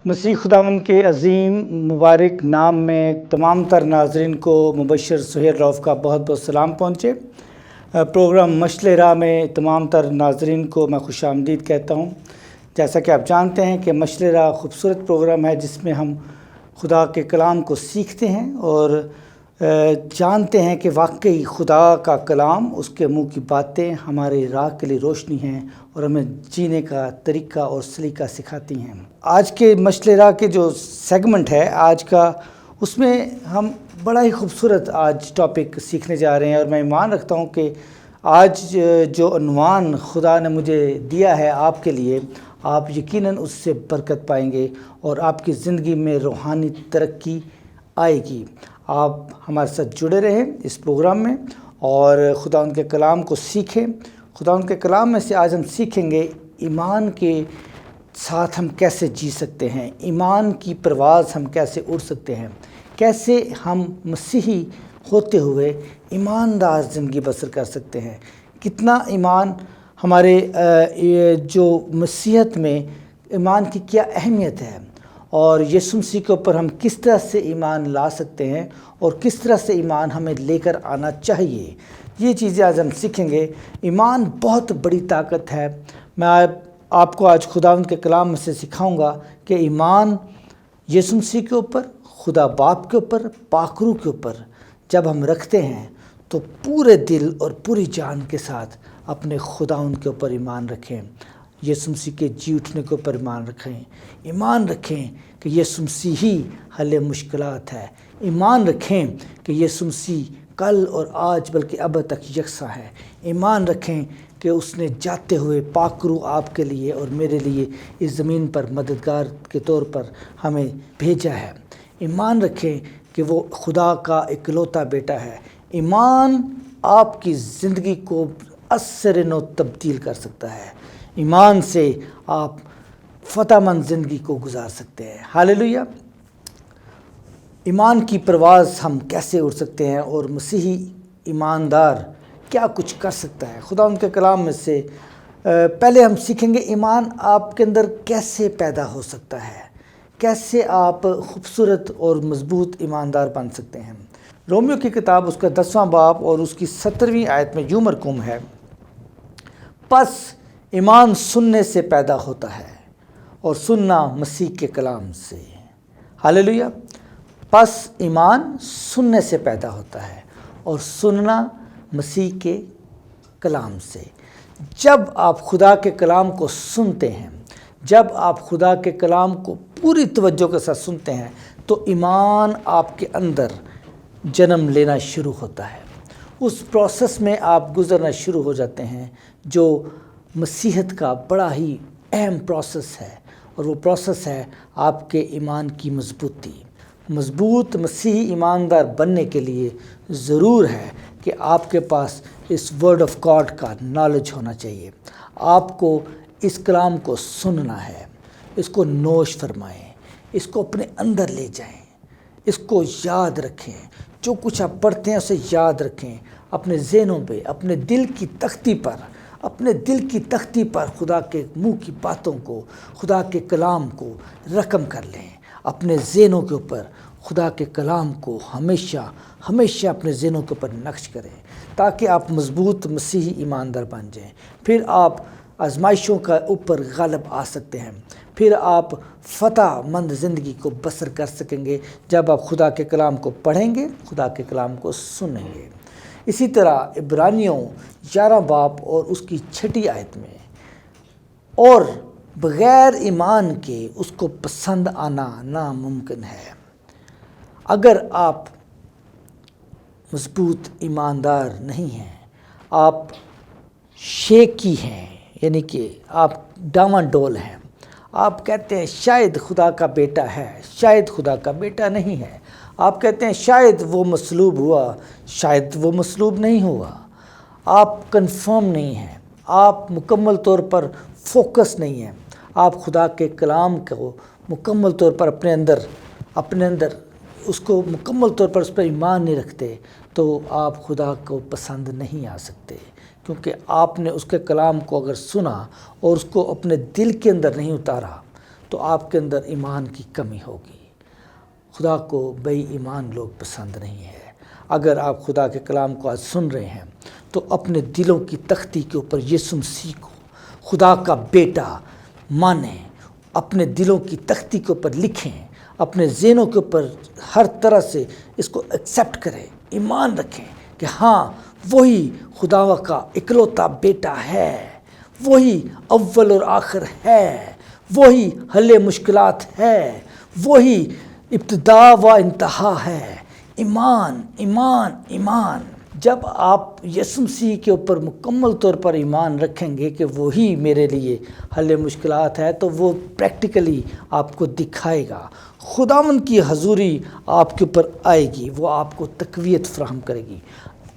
مسیح خداوند کے عظیم مبارک نام میں تمام تر ناظرین کو مبشر سہیل رؤف کا بہت بہت سلام پہنچے۔ پروگرام مشعل راہ میں تمام تر ناظرین کو میں خوش آمدید کہتا ہوں۔ جیسا کہ آپ جانتے ہیں کہ مشعل راہ خوبصورت پروگرام ہے جس میں ہم خدا کے کلام کو سیکھتے ہیں اور جانتے ہیں کہ واقعی خدا کا کلام، اس کے منہ کی باتیں ہمارے راہ کے لیے روشنی ہیں اور ہمیں جینے کا طریقہ اور سلیقہ سکھاتی ہیں۔ آج کے مشعل راہ کے جو سیگمنٹ ہے آج کا، اس میں ہم بڑا ہی خوبصورت آج ٹاپک سیکھنے جا رہے ہیں، اور میں ایمان رکھتا ہوں کہ آج جو عنوان خدا نے مجھے دیا ہے آپ کے لیے، آپ یقیناً اس سے برکت پائیں گے اور آپ کی زندگی میں روحانی ترقی آئے گی۔ آپ ہمارے ساتھ جڑے رہیں اس پروگرام میں اور خدا ان کے کلام کو سیکھیں۔ خدا ان کے کلام میں سے آج ہم سیکھیں گے ایمان کے ساتھ ہم کیسے جی سکتے ہیں، ایمان کی پرواز ہم کیسے اڑ سکتے ہیں، کیسے ہم مسیحی ہوتے ہوئے ایماندار زندگی بسر کر سکتے ہیں، کتنا ایمان ہمارے جو مسیحیت میں ایمان کی کیا اہمیت ہے، اور یسوع مسیح کے اوپر ہم کس طرح سے ایمان لا سکتے ہیں اور کس طرح سے ایمان ہمیں لے کر آنا چاہیے۔ یہ چیزیں آج ہم سیکھیں گے۔ ایمان بہت بڑی طاقت ہے۔ میں آپ کو آج خداوند کے کلام میں سے سکھاؤں گا کہ ایمان یسوع مسیح کے اوپر، خدا باپ کے اوپر، پاک روح کے اوپر جب ہم رکھتے ہیں تو پورے دل اور پوری جان کے ساتھ اپنے خداوند کے اوپر ایمان رکھیں، یسوع مسیح کے جی اٹھنے کے اوپر ایمان رکھیں، ایمان رکھیں کہ یسوع مسیح ہی حل مشکلات ہے، ایمان رکھیں کہ یسوع مسیح کل اور آج بلکہ اب تک یکساں ہے، ایمان رکھیں کہ اس نے جاتے ہوئے پاک روح آپ کے لیے اور میرے لیے اس زمین پر مددگار کے طور پر ہمیں بھیجا ہے، ایمان رکھیں کہ وہ خدا کا اکلوتا بیٹا ہے۔ ایمان آپ کی زندگی کو اثر نو تبدیل کر سکتا ہے، ایمان سے آپ فتح مند زندگی کو گزار سکتے ہیں۔ ہاللیلویہ۔ ایمان کی پرواز ہم کیسے اڑ سکتے ہیں اور مسیحی ایماندار کیا کچھ کر سکتا ہے، خدا ان کے کلام میں سے پہلے ہم سیکھیں گے ایمان آپ کے اندر کیسے پیدا ہو سکتا ہے، کیسے آپ خوبصورت اور مضبوط ایماندار بن سکتے ہیں۔ رومیو کی کتاب اس کا 10واں باب اور اس کی 17ویں آیت میں یوں مرقوم ہے، پس ایمان سننے سے پیدا ہوتا ہے اور سننا مسیح کے کلام سے۔ ہاللیلویہ۔ پس ایمان سننے سے پیدا ہوتا ہے اور سننا مسیح کے کلام سے۔ جب آپ خدا کے کلام کو سنتے ہیں، جب آپ خدا کے کلام کو پوری توجہ کے ساتھ سنتے ہیں تو ایمان آپ کے اندر جنم لینا شروع ہوتا ہے، اس پروسیس میں آپ گزرنا شروع ہو جاتے ہیں جو مسیحیت کا بڑا ہی اہم پروسیس ہے، اور وہ پروسیس ہے آپ کے ایمان کی مضبوطی۔ مضبوط مسیحی ایماندار بننے کے لیے ضرور ہے کہ آپ کے پاس اس ورڈ آف گاڈ کا نالج ہونا چاہیے۔ آپ کو اس کلام کو سننا ہے، اس کو نوش فرمائیں، اس کو اپنے اندر لے جائیں، اس کو یاد رکھیں، جو کچھ آپ پڑھتے ہیں اسے یاد رکھیں، اپنے ذہنوں پہ، اپنے دل کی تختی پر خدا کے منہ کی باتوں کو، خدا کے کلام کو رقم کر لیں، اپنے ذہنوں کے اوپر خدا کے کلام کو ہمیشہ اپنے ذہنوں کے اوپر نقش کریں تاکہ آپ مضبوط مسیحی ایماندار بن جائیں۔ پھر آپ آزمائشوں کا اوپر غالب آ سکتے ہیں، پھر آپ فتح مند زندگی کو بسر کر سکیں گے جب آپ خدا کے کلام کو پڑھیں گے، خدا کے کلام کو سنیں گے۔ اسی طرح عبرانیوں 11 باب اور اس کی 6 آیت میں، اور بغیر ایمان کے اس کو پسند آنا ناممکن ہے۔ اگر آپ مضبوط ایماندار نہیں ہیں، آپ شیکی ہیں، یعنی کہ آپ ڈاواں ڈول ہیں، آپ کہتے ہیں شاید خدا کا بیٹا ہے، شاید خدا کا بیٹا نہیں ہے، آپ کہتے ہیں شاید وہ مصلوب ہوا، شاید وہ مصلوب نہیں ہوا، آپ کنفرم نہیں ہیں، آپ مکمل طور پر فوکس نہیں ہیں، آپ خدا کے کلام کو مکمل طور پر اپنے اندر اس کو مکمل طور پر اس پر ایمان نہیں رکھتے، تو آپ خدا کو پسند نہیں آ سکتے، کیونکہ آپ نے اس کے کلام کو اگر سنا اور اس کو اپنے دل کے اندر نہیں اتارا تو آپ کے اندر ایمان کی کمی ہوگی۔ خدا کو بے ایمان لوگ پسند نہیں ہے۔ اگر آپ خدا کے کلام کو آج سن رہے ہیں تو اپنے دلوں کی تختی کے اوپر یسوع مسیح کو خدا کا بیٹا مانیں، اپنے دلوں کی تختی کے اوپر لکھیں، اپنے ذہنوں کے اوپر ہر طرح سے اس کو ایکسیپٹ کریں، ایمان رکھیں کہ ہاں وہی خدا کا اکلوتا بیٹا ہے، وہی اول اور آخر ہے، وہی حل مشکلات ہے، وہی ابتدا و انتہا ہے۔ ایمان ایمان ایمان۔ جب آپ یسوع مسیح کے اوپر مکمل طور پر ایمان رکھیں گے کہ وہی میرے لیے حل مشکلات ہے، تو وہ پریکٹیکلی آپ کو دکھائے گا۔ خداوند کی حضوری آپ کے اوپر آئے گی، وہ آپ کو تقویت فراہم کرے گی،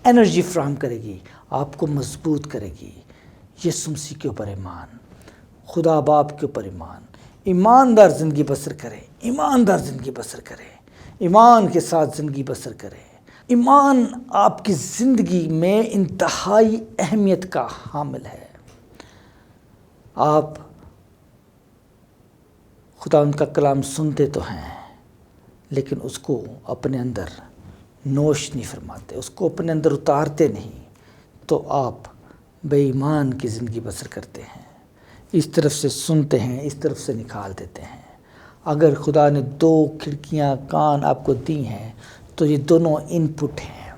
انرجی فراہم کرے گی، آپ کو مضبوط کرے گی۔ یسوع مسیح کے اوپر ایمان، خدا باپ کے اوپر ایمان، ایماندار زندگی بسر کریں، ایماندار زندگی بسر کریں، ایمان کے ساتھ زندگی بسر کریں۔ ایمان آپ کی زندگی میں انتہائی اہمیت کا حامل ہے۔ آپ خدا ان کا کلام سنتے تو ہیں، لیکن اس کو اپنے اندر نوش نہیں فرماتے، اس کو اپنے اندر اتارتے نہیں، تو آپ بے ایمان کی زندگی بسر کرتے ہیں۔ اس طرف سے سنتے ہیں، اس طرف سے نکال دیتے ہیں۔ اگر خدا نے 2 کھڑکیاں کان آپ کو دی ہیں تو یہ دونوں ان پٹ ہیں۔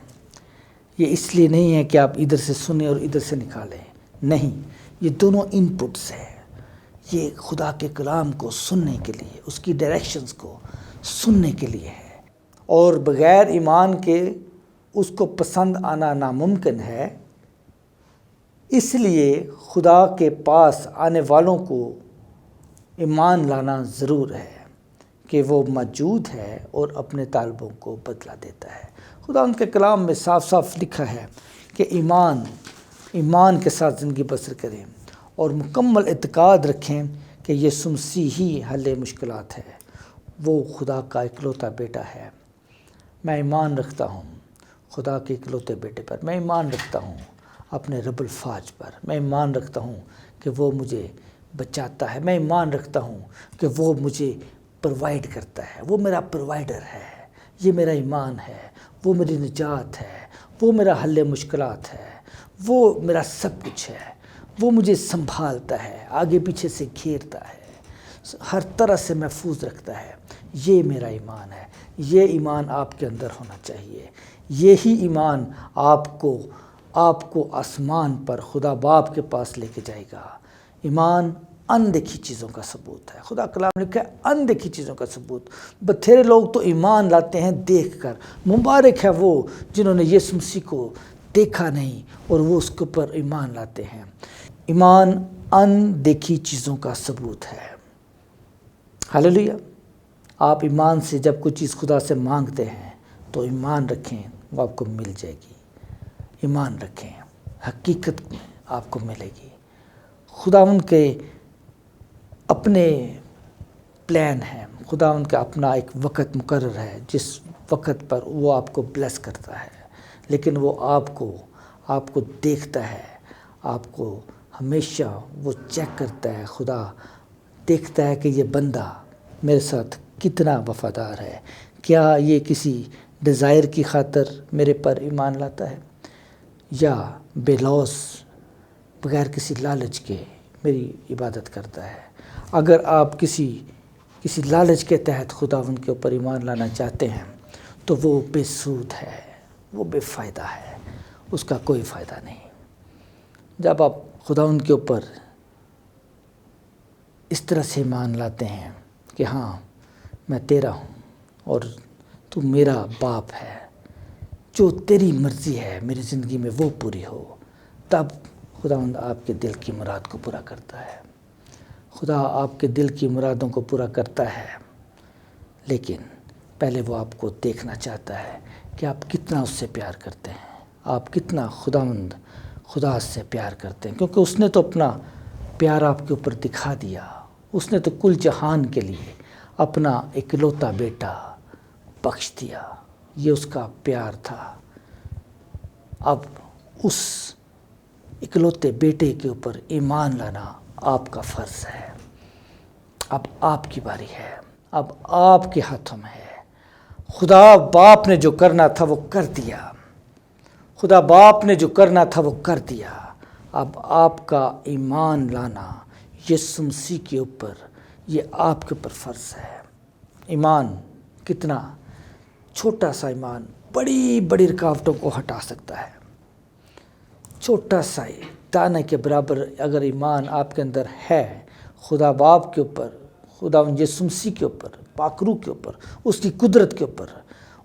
یہ اس لیے نہیں ہے کہ آپ ادھر سے سنیں اور ادھر سے نکالیں، نہیں، یہ دونوں ان پٹس ہیں۔ یہ خدا کے کلام کو سننے کے لیے، اس کی ڈائریکشنز کو سننے کے لیے ہے، اور بغیر ایمان کے اس کو پسند آنا ناممکن ہے۔ اس لیے خدا کے پاس آنے والوں کو ایمان لانا ضرور ہے کہ وہ موجود ہے اور اپنے طالبوں کو بدلا دیتا ہے۔ خدا ان کے کلام میں صاف صاف لکھا ہے کہ ایمان کے ساتھ زندگی بسر کریں اور مکمل اعتقاد رکھیں کہ یسوع مسیح ہی حل مشکلات ہے، وہ خدا کا اکلوتا بیٹا ہے۔ میں ایمان رکھتا ہوں خدا کے اکلوتے بیٹے پر، میں ایمان رکھتا ہوں اپنے رب الفاج پر، میں ایمان رکھتا ہوں کہ وہ مجھے بچاتا ہے، میں ایمان رکھتا ہوں کہ وہ مجھے پرووائڈ کرتا ہے، وہ میرا پرووائڈر ہے۔ یہ میرا ایمان ہے، وہ میری نجات ہے، وہ میرا حل مشکلات ہے، وہ میرا سب کچھ ہے، وہ مجھے سنبھالتا ہے، آگے پیچھے سے گھیرتا ہے، ہر طرح سے محفوظ رکھتا ہے۔ یہ میرا ایمان ہے۔ یہ ایمان آپ کے اندر ہونا چاہیے۔ یہی ایمان آپ کو آسمان پر خدا باپ کے پاس لے کے جائے گا۔ ایمان اندیکھی چیزوں کا ثبوت ہے۔ خدا کلام نے لکھا ہے اندیکھی چیزوں کا ثبوت۔ بتھیرے لوگ تو ایمان لاتے ہیں دیکھ کر، مبارک ہے وہ جنہوں نے یسوع مسیح کو دیکھا نہیں اور وہ اس کے اوپر ایمان لاتے ہیں۔ ایمان اندیکھی چیزوں کا ثبوت ہے۔ ہاللیلویا۔ آپ ایمان سے جب کوئی چیز خدا سے مانگتے ہیں تو ایمان رکھیں، وہ آپ کو مل جائے گی۔ ایمان رکھیں، حقیقت میں آپ کو ملے گی۔ خدا ان کے اپنے پلان ہیں، خدا ان کا اپنا ایک وقت مقرر ہے جس وقت پر وہ آپ کو بلیس کرتا ہے، لیکن وہ آپ کو دیکھتا ہے، آپ کو ہمیشہ وہ چیک کرتا ہے۔ خدا دیکھتا ہے کہ یہ بندہ میرے ساتھ کتنا وفادار ہے، کیا یہ کسی ڈیزائر کی خاطر میرے پر ایمان لاتا ہے یا بے لوث بغیر کسی لالچ کے میری عبادت کرتا ہے۔ اگر آپ کسی لالچ کے تحت خدا ان کے اوپر ایمان لانا چاہتے ہیں تو وہ بے سود ہے، وہ بے فائدہ ہے، اس کا کوئی فائدہ نہیں۔ جب آپ خدا ان کے اوپر اس طرح سے ایمان لاتے ہیں کہ ہاں میں تیرا ہوں اور تو میرا باپ ہے، جو تیری مرضی ہے میری زندگی میں وہ پوری ہو، تب خداوند آپ کے دل کی مراد کو پورا کرتا ہے۔ خدا آپ کے دل کی مرادوں کو پورا کرتا ہے، لیکن پہلے وہ آپ کو دیکھنا چاہتا ہے کہ آپ کتنا اس سے پیار کرتے ہیں، آپ کتنا خدا سے پیار کرتے ہیں، کیونکہ اس نے تو اپنا پیار آپ کے اوپر دکھا دیا۔ اس نے تو کل جہان کے لیے اپنا اکلوتا بیٹا بخش دیا، یہ اس کا پیار تھا۔ اب اس اکلوتے بیٹے کے اوپر ایمان لانا آپ کا فرض ہے، اب آپ کی باری ہے، اب آپ کے ہاتھوں میں ہے۔ خدا باپ نے جو کرنا تھا وہ کر دیا، خدا باپ نے جو کرنا تھا وہ کر دیا۔ اب آپ کا ایمان لانا یسوع مسیح کے اوپر، یہ آپ کے اوپر فرض ہے۔ ایمان کتنا چھوٹا سا ایمان بڑی بڑی رکاوٹوں کو ہٹا سکتا ہے۔ چھوٹا سا دانے کے برابر اگر ایمان آپ کے اندر ہے، خدا باپ کے اوپر، خدا یسوع مسیح کے اوپر، پاک روح کے اوپر، اس کی قدرت کے اوپر،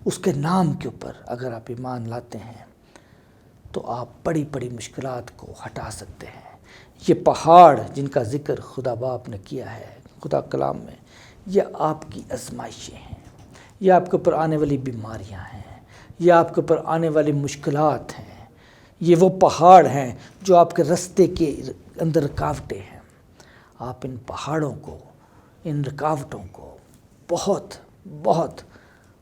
اس کے نام کے اوپر اگر آپ ایمان لاتے ہیں تو آپ بڑی بڑی مشکلات کو ہٹا سکتے ہیں۔ یہ پہاڑ جن کا ذکر خدا باپ نے کیا ہے خدا کلام میں، یہ آپ کی آزمائشیں ہیں، یہ آپ کے اوپر آنے والی بیماریاں ہیں، یہ آپ کے اوپر آنے والی مشکلات ہیں، یہ وہ پہاڑ ہیں جو آپ کے رستے کے اندر رکاوٹیں ہیں۔ آپ ان پہاڑوں کو، ان رکاوٹوں کو بہت بہت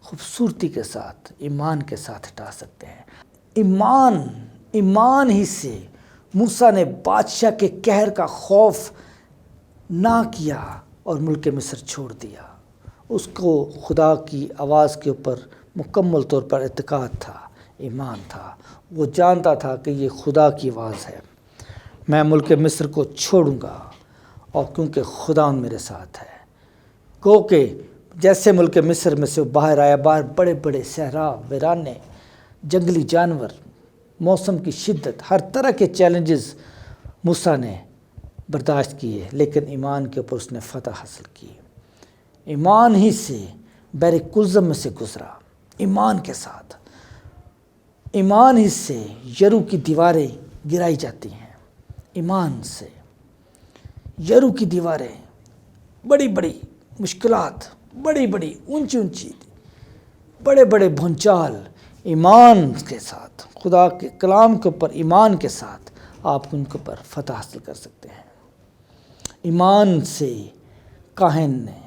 خوبصورتی کے ساتھ، ایمان کے ساتھ ہٹا سکتے ہیں۔ ایمان ہی سے موسیٰ نے بادشاہ کے قہر کا خوف نہ کیا اور ملک مصر چھوڑ دیا۔ اس کو خدا کی آواز کے اوپر مکمل طور پر اعتقاد تھا، ایمان تھا۔ وہ جانتا تھا کہ یہ خدا کی آواز ہے، میں ملک مصر کو چھوڑوں گا، اور کیونکہ خدا میرے ساتھ ہے۔ گو کہ جیسے ملک مصر میں سے وہ باہر آیا، باہر بڑے بڑے صحرا، ویرانے، جنگلی جانور، موسم کی شدت، ہر طرح کے چیلنجز موسیٰ نے برداشت کیے، لیکن ایمان کے اوپر اس نے فتح حاصل کی۔ ایمان ہی سے بحر کلزم میں سے گزرا، ایمان کے ساتھ۔ ایمان ہی سے یرو کی دیواریں گرائی جاتی ہیں، ایمان سے یرو کی دیواریں، بڑی بڑی مشکلات، بڑی بڑی اونچی اونچی، بڑے بڑے بھونچال، ایمان کے ساتھ، خدا کے کلام کے اوپر ایمان کے ساتھ آپ ان کے اوپر فتح حاصل کر سکتے ہیں۔ ایمان سے کاہن نے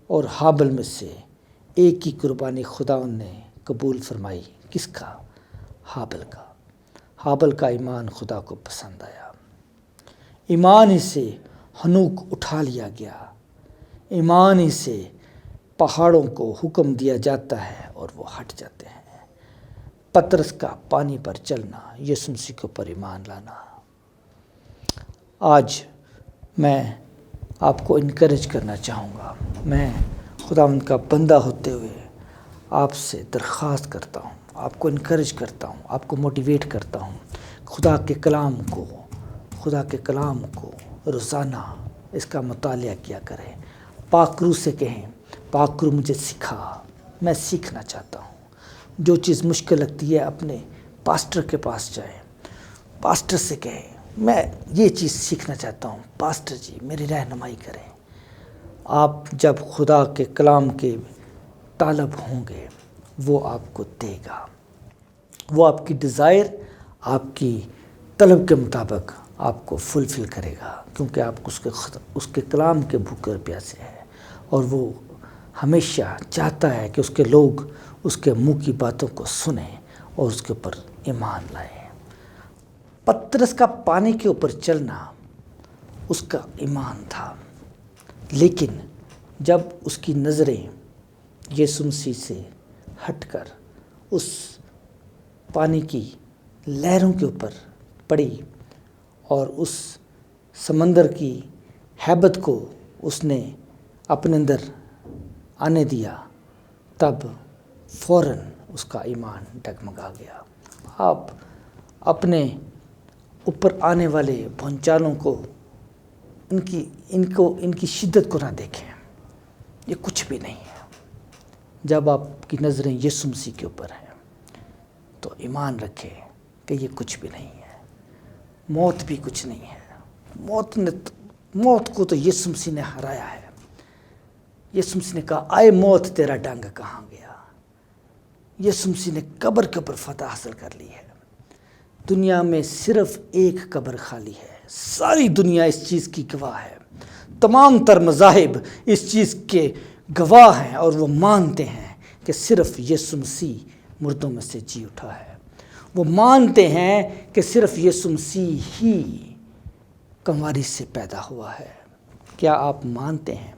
اور حابل میں سے ایک ہی قربانی خدا نے قبول فرمائی۔ کس کا؟ حابل کا۔ حابل کا ایمان خدا کو پسند آیا۔ ایمان ہی سے ہنوک اٹھا لیا گیا۔ ایمان ہی سے پہاڑوں کو حکم دیا جاتا ہے اور وہ ہٹ جاتے ہیں۔ پترس کا پانی پر چلنا، یسوع مسیح کے اوپر ایمان لانا۔ آج میں آپ کو انکریج کرنا چاہوں گا، میں خداوند کا بندہ ہوتے ہوئے آپ سے درخواست کرتا ہوں، آپ کو انکریج کرتا ہوں، آپ کو موٹیویٹ کرتا ہوں، خدا کے کلام کو روزانہ اس کا مطالعہ کیا کریں۔ پاک روح سے کہیں، پاک روح مجھے سکھا، میں سیکھنا چاہتا ہوں۔ جو چیز مشکل لگتی ہے اپنے پاسٹر کے پاس جائیں، پاسٹر سے کہیں میں یہ چیز سیکھنا چاہتا ہوں، پاسٹر جی میری رہنمائی کریں۔ آپ جب خدا کے کلام کے طالب ہوں گے وہ آپ کو دے گا، وہ آپ کی ڈیزائر، آپ کی طلب کے مطابق آپ کو فلفل کرے گا، کیونکہ آپ اس کے کلام کے بھوکے اور پیاسے ہیں، اور وہ ہمیشہ چاہتا ہے کہ اس کے لوگ اس کے منہ کی باتوں کو سنیں اور اس کے اوپر ایمان لائیں۔ پترس کا پانی کے اوپر چلنا اس کا ایمان تھا، لیکن جب اس کی نظریں یسوع مسیح سے ہٹ کر اس پانی کی لہروں کے اوپر پڑی اور اس سمندر کی ہیبت کو اس نے اپنے اندر آنے دیا، تب فوراً اس کا ایمان ڈگمگا گیا۔ آپ اپنے اوپر آنے والے بھونچالوں کو، ان کی شدت کو نہ دیکھیں، یہ کچھ بھی نہیں ہے۔ جب آپ کی نظریں یسوع مسیح کے اوپر ہیں تو ایمان رکھیں کہ یہ کچھ بھی نہیں ہے، موت بھی کچھ نہیں ہے۔ موت کو تو یسوع مسیح نے ہرایا ہے۔ یسوع مسیح نے کہا آئے موت تیرا ڈنگ کہاں گیا۔ یسوع مسیح نے قبر کے اوپر فتح حاصل کر لی ہے۔ دنیا میں صرف ایک قبر خالی ہے، ساری دنیا اس چیز کی گواہ ہے، تمام تر مذاہب اس چیز کے گواہ ہیں، اور وہ مانتے ہیں کہ صرف یسوع مسیح مردوں میں سے جی اٹھا ہے۔ وہ مانتے ہیں کہ صرف یسوع مسیح ہی کنواری سے پیدا ہوا ہے، کیا آپ مانتے ہیں؟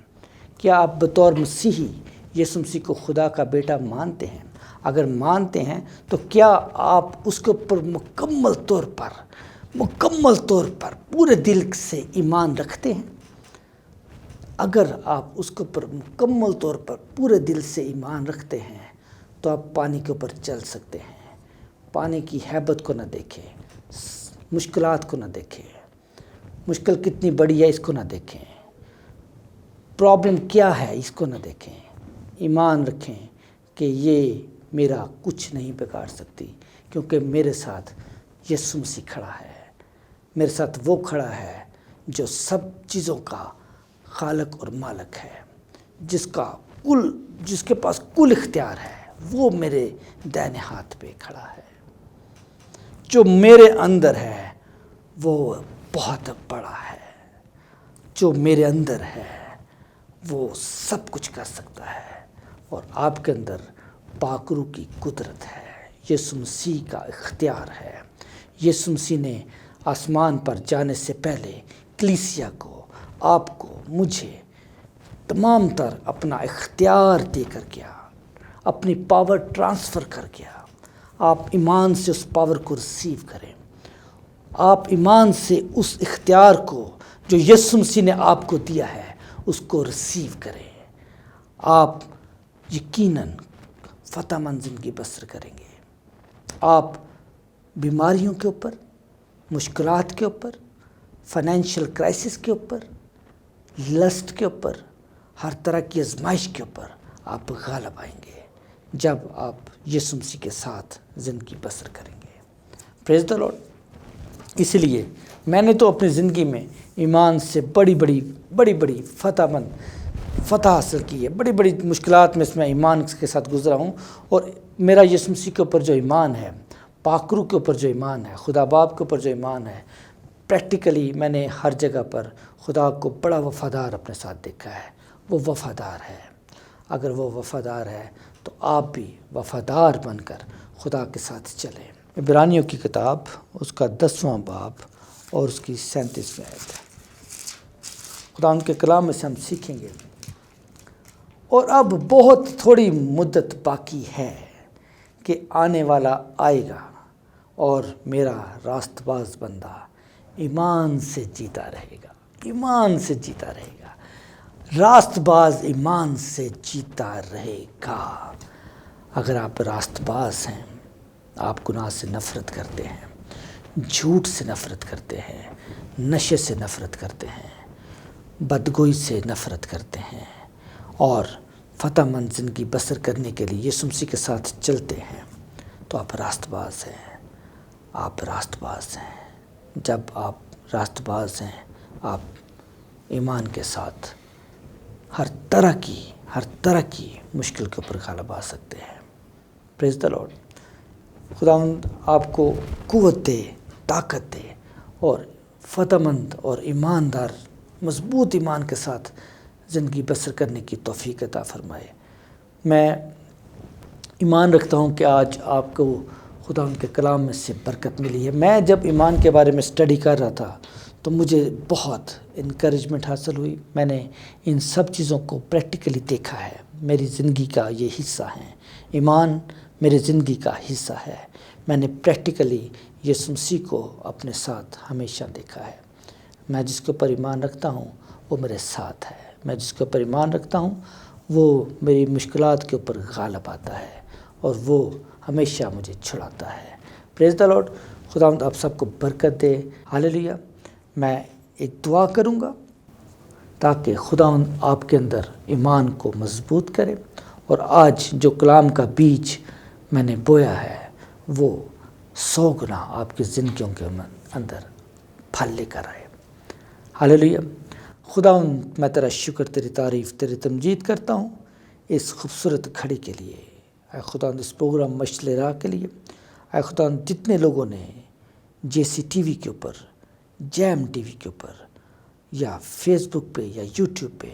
کیا آپ بطور مسیحی یسوع مسیح کو خدا کا بیٹا مانتے ہیں؟ اگر مانتے ہیں تو کیا آپ اس کے اوپر مکمل طور پر پورے دل سے ایمان رکھتے ہیں؟ اگر آپ اس کے اوپر مکمل طور پر پورے دل سے ایمان رکھتے ہیں تو آپ پانی کے اوپر چل سکتے ہیں۔ پانی کی ہیبت کو نہ دیکھیں، مشکلات کو نہ دیکھیں، مشکل کتنی بڑی ہے اس کو نہ دیکھیں، پرابلم کیا ہے اس کو نہ دیکھیں، ایمان رکھیں کہ یہ میرا کچھ نہیں بگاڑ سکتی، کیونکہ میرے ساتھ یسوع مسیح کھڑا ہے، میرے ساتھ وہ کھڑا ہے جو سب چیزوں کا خالق اور مالک ہے، جس کے پاس کل اختیار ہے، وہ میرے دائنے ہاتھ پہ کھڑا ہے۔ جو میرے اندر ہے وہ بہت بڑا ہے، جو میرے اندر ہے وہ سب کچھ کر سکتا ہے، اور آپ کے اندر پاک روح کی قدرت ہے، یسوع مسیح کا اختیار ہے۔ یسوع مسیح نے آسمان پر جانے سے پہلے کلیسیا کو، آپ کو، مجھے تمام تر اپنا اختیار دے کر گیا، اپنی پاور ٹرانسفر کر گیا۔ آپ ایمان سے اس پاور کو ریسیو کریں، آپ ایمان سے اس اختیار کو جو یسوع مسیح نے آپ کو دیا ہے اس کو ریسیو کریں۔ آپ یقیناً فتح مند زندگی بسر کریں گے۔ آپ بیماریوں کے اوپر، مشکلات کے اوپر، فائنینشیل کرائسس کے اوپر، لسٹ کے اوپر، ہر طرح کی آزمائش کے اوپر آپ غالب آئیں گے جب آپ یسوع مسیح کے ساتھ زندگی بسر کریں گے۔ پریز دی لارڈ۔ اس لیے میں نے تو اپنی زندگی میں ایمان سے بڑی فتح حاصل کی ہے، بڑی مشکلات میں اس میں ایمان کے ساتھ گزرا ہوں، اور میرا یسوع مسیح کے اوپر جو ایمان ہے، پاک روح کے اوپر جو ایمان ہے، خدا باپ کے اوپر جو ایمان ہے، پریکٹیکلی میں نے ہر جگہ پر خدا کو بڑا وفادار اپنے ساتھ دیکھا ہے۔ وہ وفادار ہے۔ اگر وہ وفادار ہے تو آپ بھی وفادار بن کر خدا کے ساتھ چلیں۔ عبرانیوں کی کتاب، اس کا 10واں باب اور اس کی 37ویں آیت ہے۔ خدا ان کے کلام میں سے ہم سیکھیں گے، اور اب بہت تھوڑی مدت باقی ہے کہ آنے والا آئے گا، اور میرا راست باز بندہ ایمان سے جیتا رہے گا، ایمان سے جیتا رہے گا، راست باز ایمان سے جیتا رہے گا۔ اگر آپ راست باز ہیں، آپ گناہ سے نفرت کرتے ہیں، جھوٹ سے نفرت کرتے ہیں، نشے سے نفرت کرتے ہیں، بدگوئی سے نفرت کرتے ہیں، اور فتح مند زندگی بسر کرنے کے لیے یسوع مسیح کے ساتھ چلتے ہیں، تو آپ راست باز ہیں، آپ راست باز ہیں۔ جب آپ راست باز ہیں، آپ ایمان کے ساتھ ہر طرح کی مشکل کے اوپر غالب آ سکتے ہیں۔ پریز دی لارڈ۔ خداوند آپ کو قوت دے، طاقت دے، اور فتح مند اور ایماندار مضبوط ایمان کے ساتھ زندگی بسر کرنے کی توفیق عطا فرمائے۔ میں ایمان رکھتا ہوں کہ آج آپ کو خدا ان کے کلام میں سے برکت ملی ہے۔ میں جب ایمان کے بارے میں اسٹڈی کر رہا تھا تو مجھے بہت انکریجمنٹ حاصل ہوئی۔ میں نے ان سب چیزوں کو پریکٹیکلی دیکھا ہے، میری زندگی کا یہ حصہ ہے، ایمان میری زندگی کا حصہ ہے۔ میں نے پریکٹیکلی یسوع مسیح کو اپنے ساتھ ہمیشہ دیکھا ہے۔ میں جس کے اوپر ایمان رکھتا ہوں وہ میرے ساتھ ہے، میں جس کے اوپر ایمان رکھتا ہوں وہ میری مشکلات کے اوپر غالب آتا ہے، اور وہ ہمیشہ مجھے چھڑاتا ہے۔ پریز دی لارڈ۔ خداوند آپ سب کو برکت دے۔ ہاللیلویا۔ میں ایک دعا کروں گا تاکہ خداوند آپ کے اندر ایمان کو مضبوط کرے، اور آج جو کلام کا بیج میں نے بویا ہے وہ 100 گنا آپ کی زندگیوں کے اندر پھل لے کر آئے۔ ہاللیلویا۔ خداوند میں تیرا شکر، تیری تعریف، تیری تمجید کرتا ہوں اس خوبصورت گھڑی کے لیے۔ اے خداوند اس پروگرام مشعل راہ کے لیے، اے خداوند جتنے لوگوں نے JC TV کے اوپر، جیم TV کے اوپر، یا فیس بک پہ یا یوٹیوب پہ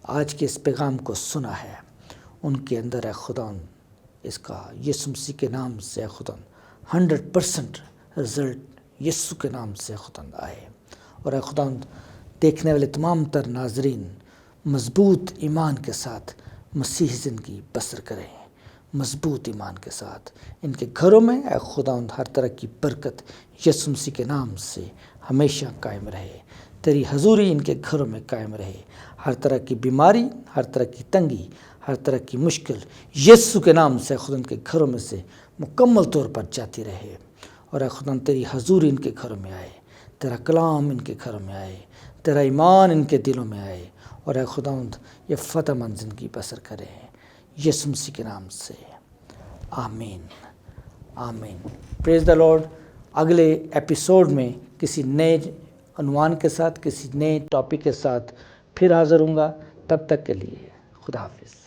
آج کے اس پیغام کو سنا ہے، ان کے اندر اے خداوند اس کا یسوع مسیح کے نام سے اے خداوند 100% رزلٹ یسوع کے نام سے خداوند آئے، اور اے خداوند دیکھنے والے تمام تر ناظرین مضبوط ایمان کے ساتھ مسیح زندگی بسر کریں، مضبوط ایمان کے ساتھ ان کے گھروں میں اے خداوند ہر طرح کی برکت یسوع مسیح کے نام سے ہمیشہ قائم رہے، تیری حضوری ان کے گھروں میں قائم رہے، ہر طرح کی بیماری، ہر طرح کی تنگی، ہر طرح کی مشکل یسوع کے نام سے خدا ان کے گھروں میں سے مکمل طور پر جاتی رہے، اور اے خدا تیری حضوری ان کے گھروں میں آئے، تیرا کلام ان کے گھروں میں آئے، تیرا ایمان ان کے دلوں میں آئے، اور اے خداوند یہ فتح مند زندگی بسر کرے یسوع مسیح کے نام سے، آمین آمین۔ پریز دا لارڈ۔ اگلے ایپیسوڈ میں کسی نئے عنوان کے ساتھ، کسی نئے ٹاپک کے ساتھ پھر حاضر ہوں گا، تب تک کے لیے خدا حافظ۔